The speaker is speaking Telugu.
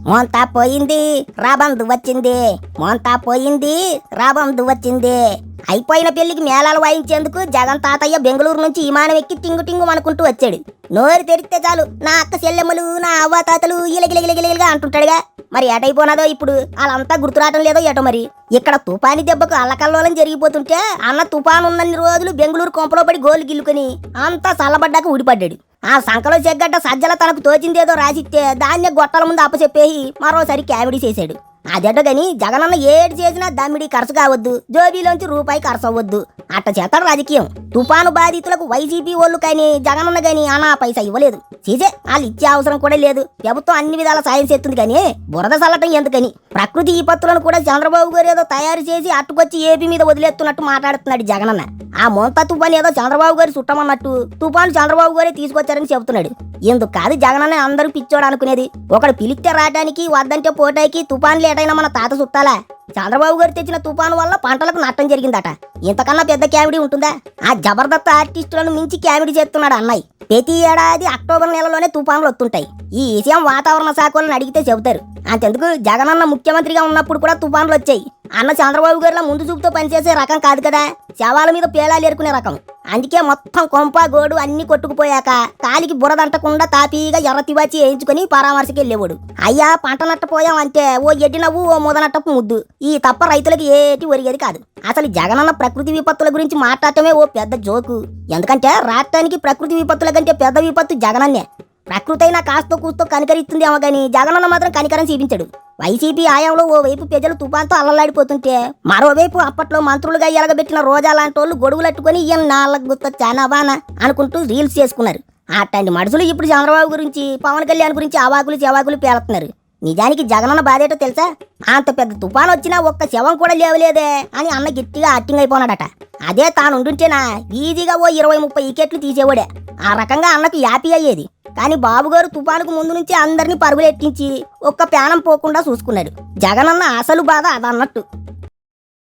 మోంతా పోయింది రాబందు వచ్చింది, మోంతా పోయింది రాబందు వచ్చింది. అయిపోయిన పెళ్లికి మేళాలు వాయించేందుకు జగన్ తాతయ్య బెంగళూరు నుంచి విమానం ఎక్కి టింగు టింగు అనుకుంటూ వచ్చాడు. నోరు తెరిస్తే చాలు నా అక్క చెల్లెమ్మలు నా అవ్వ తాతలు ఇలగిలగిలగిలగిలిగా అంటుంటాడుగా. మరి ఏటైపోనాదో ఇప్పుడు, వాళ్ళంతా గుర్తురావటం లేదో ఏటో. మరి ఇక్కడ తుపాని దెబ్బకు అల్లకల్లోలం జరిగిపోతుంటే అన్న తుపాను ఉన్నన్ని రోజులు బెంగళూరు కొంపలో పడి గోలు గిల్లుకొని అంతా చల్లబడ్డాక ఊడిపడ్డాడు. ఆ సంకలో చెగ్గడ్డ సజ్జల తనకు తోచిందేదో రాసిస్తే దాన్నే గొట్టల ముందు అప్పచెప్పేసి మరోసారి కామెడీ చేశాడు. అదేటో గాని జగనన్న ఏడు చేసినా దమ్మిడి ఖర్చు కావద్దు, జోబీలోంచి రూపాయి ఖర్చు అవ్వద్దు. అట్ట చేస్తాడు రాజకీయం. తుపాను బాధితులకు వైసీపీ వాళ్ళు కానీ జగనన్న గాని అనా పైసా ఇవ్వలేదు. చీజే వాళ్ళు ఇచ్చే అవసరం కూడా లేదు. ప్రభుత్వం అన్ని విధాల సాయం చేస్తుంది కానీ బురద చల్లటం ఎందుకని. ప్రకృతి విపత్తులను కూడా చంద్రబాబు గారు ఏదో తయారు చేసి అట్టుకొచ్చి ఏపీ మీద వదిలేస్తున్నట్టు మాట్లాడుతున్నాడు జగనన్న. ఆ మోంతా తుఫాను ఏదో చంద్రబాబు గారు చుట్టమన్నట్టు తుఫాను చంద్రబాబు గారే తీసుకొచ్చారని చెబుతున్నాడు. ఎందుకు కాదు జగనన్న అందరూ పిచ్చోడు అనుకునేది. ఒకడు పిలిస్తే రావడానికి వద్దంటే పోటానికి తుఫాను లేటైనా మన తాత చుట్టాలా? చంద్రబాబు గారు తెచ్చిన తుఫాను వల్ల పంటలకు నష్టం జరిగిందట. ఇంతకన్నా పెద్ద కామెడీ ఉంటుందా? ఆ జబర్దస్త్ ఆర్టిస్టులను మించి కామెడీ చేస్తున్నాడు అన్నయ్య. ప్రతి ఏడాది అక్టోబర్ నెలలోనే తుఫాన్లు వస్తుంటాయి. ఈ విషయం వాతావరణ శాఖ వాళ్ళని అడిగితే చెబుతారు. అంతెందుకు జగనన్న ముఖ్యమంత్రిగా ఉన్నప్పుడు కూడా తుఫాన్లు వచ్చాయి. అన్న చంద్రబాబు గారిలా ముందు చూపుతో పనిచేసే రకం కాదు కదా, శవాల మీద పేలాలు ఏరుకునే రకం. అందుకే మొత్తం కొంప గోడు అన్ని కొట్టుకుపోయాక కాలికి బురదంటకుండా తాపీగా ఎర్ర తివాచి వేయించుకుని పరామర్శకి వెళ్ళేవాడు. అయ్యా పంట నట్టపోయాం అంటే ఓ ఎడ్డి నవ్వు ఓ ముదనట్టపు ముద్దు. ఈ తప్ప రైతులకి ఏటి ఒరిగేది కాదు. అసలు జగనన్న ప్రకృతి విపత్తుల గురించి మాట్లాడటమే ఓ పెద్ద జోకు. ఎందుకంటే రాష్ట్రానికి ప్రకృతి విపత్తుల కంటే పెద్ద విపత్తు జగనన్నే. ప్రకృతి అయినా కాస్తో కూస్తో కనికరిస్తుందేమో గానీ జగనన్న మాత్రం కనికరం చూపించాడు. వైసీపీ ఆయంలో ఓ వైపు ప్రజలు తుఫాన్తో అల్లలాడిపోతుంటే మరోవైపు అప్పట్లో మంత్రులుగా ఎలగబెట్టిన రోజా లాంటి వాళ్ళు గొడుగులట్టుకుని ఈయన నాళ్ళకు గుర్తొచ్చానావానా అనుకుంటూ రీల్స్ చేసుకున్నారు. అట్లాంటి మనుషులు ఇప్పుడు చంద్రబాబు గురించి పవన్ కళ్యాణ్ గురించి అవాకులు చెవాకులు పేలుతున్నారు. నిజానికి జగనన్న బాధేటో తెలుసా? అంత పెద్ద తుఫాను వచ్చినా ఒక్క శవం కూడా లేవలేదే అని అన్న గట్టిగా యాక్టింగ్ అయిపోనాడట. అదే తానుంటుంటేనా ఈజీగా ఓ 20-30 వికెట్లు తీసేవాడే. ఆ రకంగా అన్నకు యాపీ అయ్యేది. కానీ బాబుగారు తుఫానుకు ముందు నుంచి అందరినీ పరుగులెట్టించి ఒక్క ప్రాణం పోకుండా చూసుకున్నాడు. జగనన్న అసలు బాధ అదన్నట్టు.